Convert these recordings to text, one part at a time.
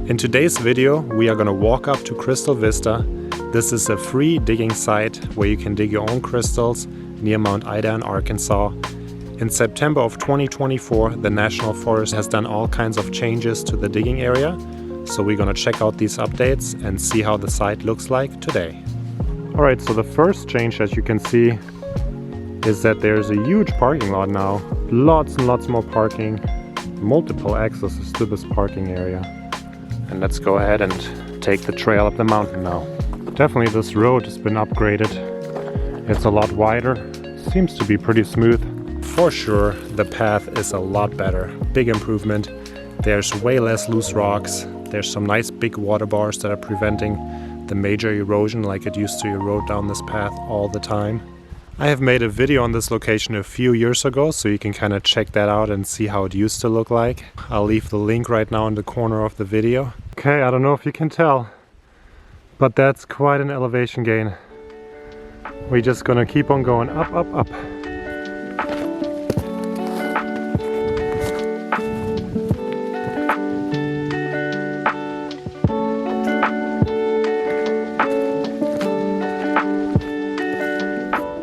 In today's video, we are going to walk up to Crystal Vista. This is a free digging site where you can dig your own crystals near Mount Ida in Arkansas. In September of 2024, the National Forest has done all kinds of changes to the digging area. So we're going to check out these updates and see how the site looks like today. Alright, so the first change, as you can see, is that there's a huge parking lot now. Lots and lots more parking. Multiple accesses to this parking area. And let's go ahead and take the trail up the mountain now. Definitely this road has been upgraded. It's a lot wider. Seems to be pretty smooth. For sure, the path is a lot better. Big improvement. There's way less loose rocks. There's some nice big water bars that are preventing the major erosion like it used to erode down this path all the time. I have made a video on this location a few years ago, so you can kind of check that out and see how it used to look like. I'll leave the link right now in the corner of the video. Okay, I don't know if you can tell, but that's quite an elevation gain. We're just gonna keep on going up, up, up.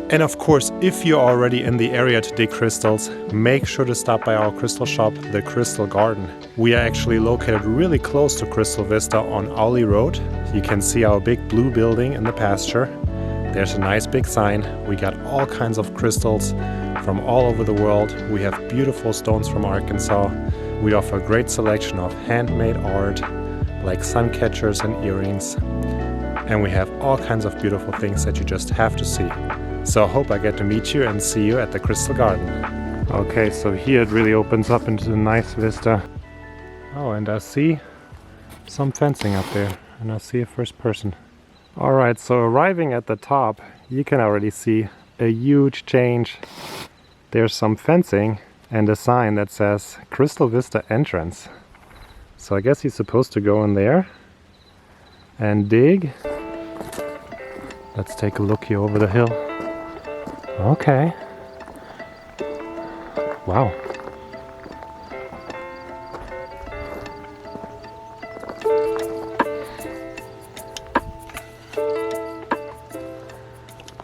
And of course, if you're already in the area to dig crystals, make sure to stop by our crystal shop, the Crystal Garden. We are actually located really close to Crystal Vista on Owley Road. You can see our big blue building in the pasture. There's a nice big sign. We got all kinds of crystals from all over the world. We have beautiful stones from Arkansas. We offer a great selection of handmade art, like sun catchers and earrings. And we have all kinds of beautiful things that you just have to see. So I hope I get to meet you and see you at the Crystal Garden. Okay, so here it really opens up into a nice vista. Oh, and I see some fencing up there, and I see a first person. Alright, so arriving at the top, you can already see a huge change. There's some fencing and a sign that says Crystal Vista entrance. So I guess he's supposed to go in there and dig. Let's take a look here over the hill. Okay. Wow.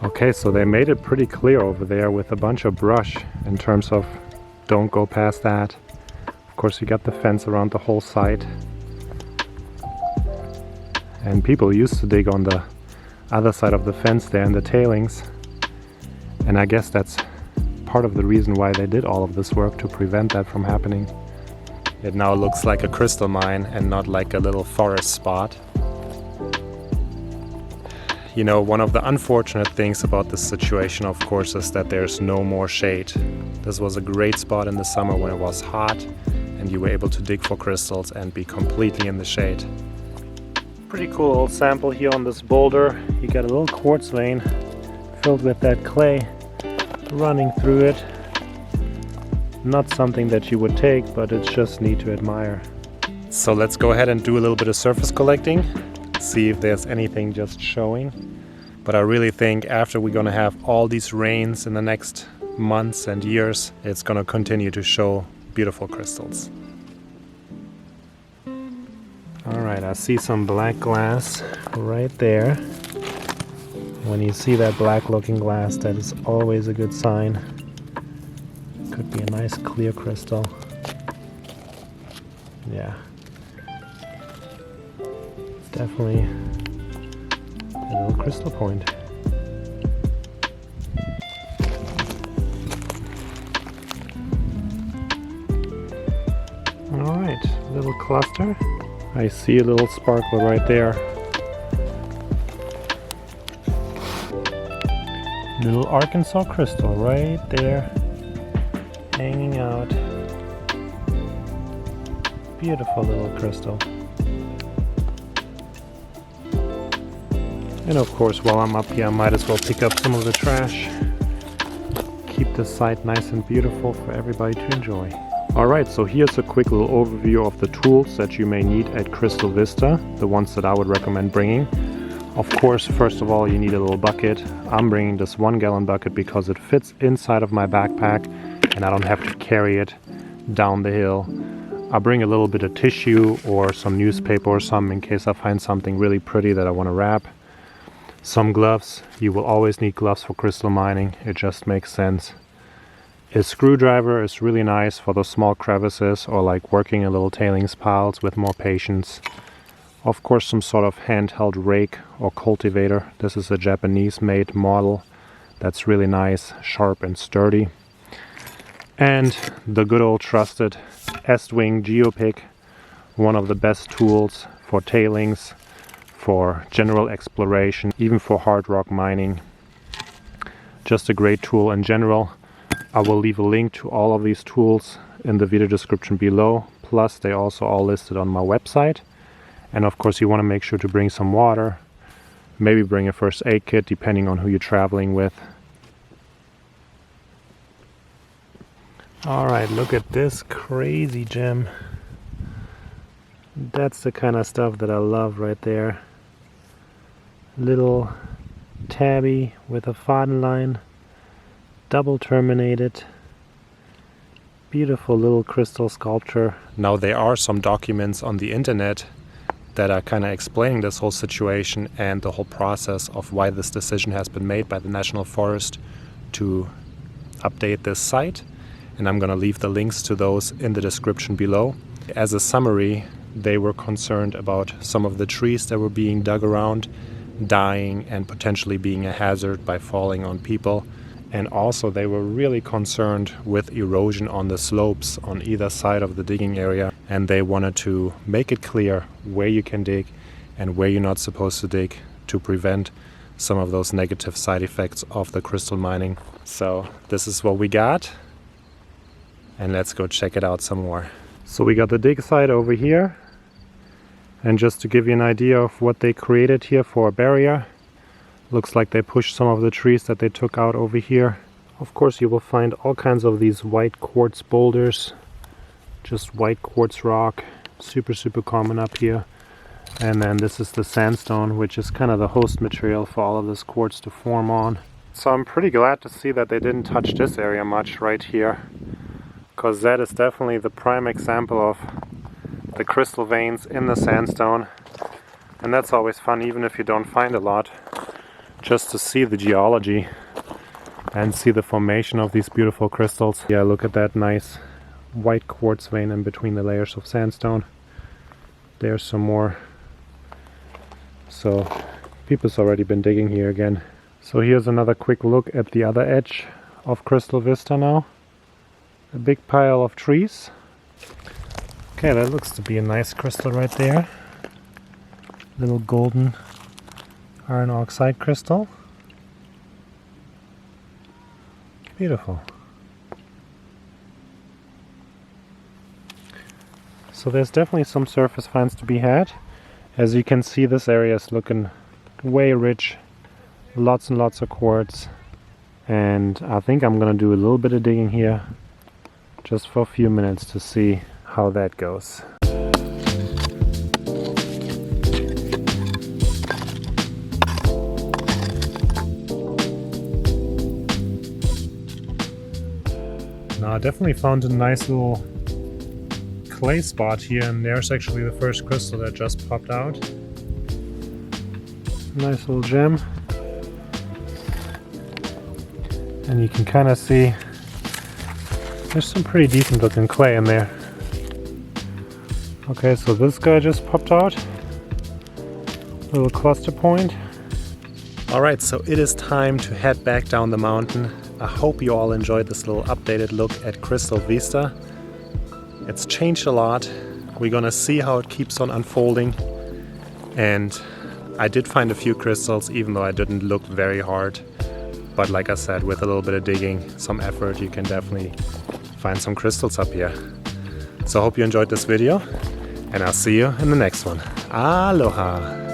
Okay, so they made it pretty clear over there with a bunch of brush in terms of don't go past that. Of course, you got the fence around the whole site. And people used to dig on the other side of the fence there in the tailings. And I guess that's part of the reason why they did all of this work, to prevent that from happening. It now looks like a crystal mine and not like a little forest spot. You know, one of the unfortunate things about this situation, of course, is that there's no more shade. This was a great spot in the summer when it was hot and you were able to dig for crystals and be completely in the shade. Pretty cool little sample here on this boulder. You got a little quartz vein filled with that clay running through it. Not something that you would take, but it's just neat to admire. So let's go ahead and do a little bit of surface collecting, see if there's anything just showing. But I really think after we're gonna have all these rains in the next months and years, it's gonna continue to show beautiful crystals. Alright, I see some black glass right there. When you see that black looking glass, that is always a good sign. Could be a nice clear crystal. Yeah. Definitely a little crystal point. Alright, little cluster. I see a little sparkle right there. Little Arkansas crystal right there, hanging out. Beautiful little crystal. And of course, while I'm up here, I might as well pick up some of the trash. Keep the site nice and beautiful for everybody to enjoy. Alright, so here's a quick little overview of the tools that you may need at Crystal Vista, the ones that I would recommend bringing. Of course, first of all, you need a little bucket. I'm bringing this 1 gallon bucket because it fits inside of my backpack and I don't have to carry it down the hill. I'll bring a little bit of tissue or some newspaper or something in case I find something really pretty that I want to wrap. Some gloves. You will always need gloves for crystal mining. It just makes sense. A screwdriver is really nice for those small crevices or like working in little tailings piles with more patience. Of course, some sort of handheld rake or cultivator. This is a Japanese made model that's really nice, sharp and sturdy. And the good old trusted S-Wing Geopick, one of the best tools for tailings, for general exploration, even for hard rock mining. Just a great tool in general. I will leave a link to all of these tools in the video description below, plus they also all listed on my website. And of course you want to make sure to bring some water, maybe bring a first aid kit depending on who you're traveling with. Alright, look at this crazy gem. That's the kind of stuff that I love right there. Little tabby with a faden line, double terminated, beautiful little crystal sculpture. Now there are some documents on the internet that are kind of explaining this whole situation and the whole process of why this decision has been made by the National Forest to update this site. And I'm going to leave the links to those in the description below. As a summary, they were concerned about some of the trees that were being dug around dying and potentially being a hazard by falling on people. And also they were really concerned with erosion on the slopes on either side of the digging area, and they wanted to make it clear where you can dig and where you're not supposed to dig to prevent some of those negative side effects of the crystal mining. So this is what we got, and let's go check it out some more. So we got the dig site over here, and just to give you an idea of what they created here for a barrier, looks like they pushed some of the trees that they took out over here. Of course you will find all kinds of these white quartz boulders, just white quartz rock, super common up here. And then this is the sandstone, which is kind of the host material for all of this quartz to form on. So I'm pretty glad to see that they didn't touch this area much right here, because that is definitely the prime example of the crystal veins in the sandstone. And that's always fun, even if you don't find a lot, just to see the geology and see the formation of these beautiful crystals. Yeah, look at that nice white quartz vein in between the layers of sandstone. There's some more. So people's already been digging here again. So here's another quick look at the other edge of Crystal Vista now. A big pile of trees. Okay, that looks to be a nice crystal right there. Little golden iron oxide crystal. Beautiful. So there's definitely some surface finds to be had. As you can see, this area is looking way rich. Lots and lots of quartz. And I think I'm gonna do a little bit of digging here just for a few minutes to see how that goes. Now I definitely found a nice little clay spot here, and there's actually the first crystal that just popped out. Nice little gem. And you can kind of see there's some pretty decent looking clay in there. Okay, so this guy just popped out. Little cluster point. Alright, so it is time to head back down the mountain. I hope you all enjoyed this little updated look at Crystal Vista. It's changed a lot. We're gonna see how it keeps on unfolding. And I did find a few crystals, even though I didn't look very hard. But like I said, with a little bit of digging, some effort, you can definitely find some crystals up here. So I hope you enjoyed this video, and I'll see you in the next one. Aloha!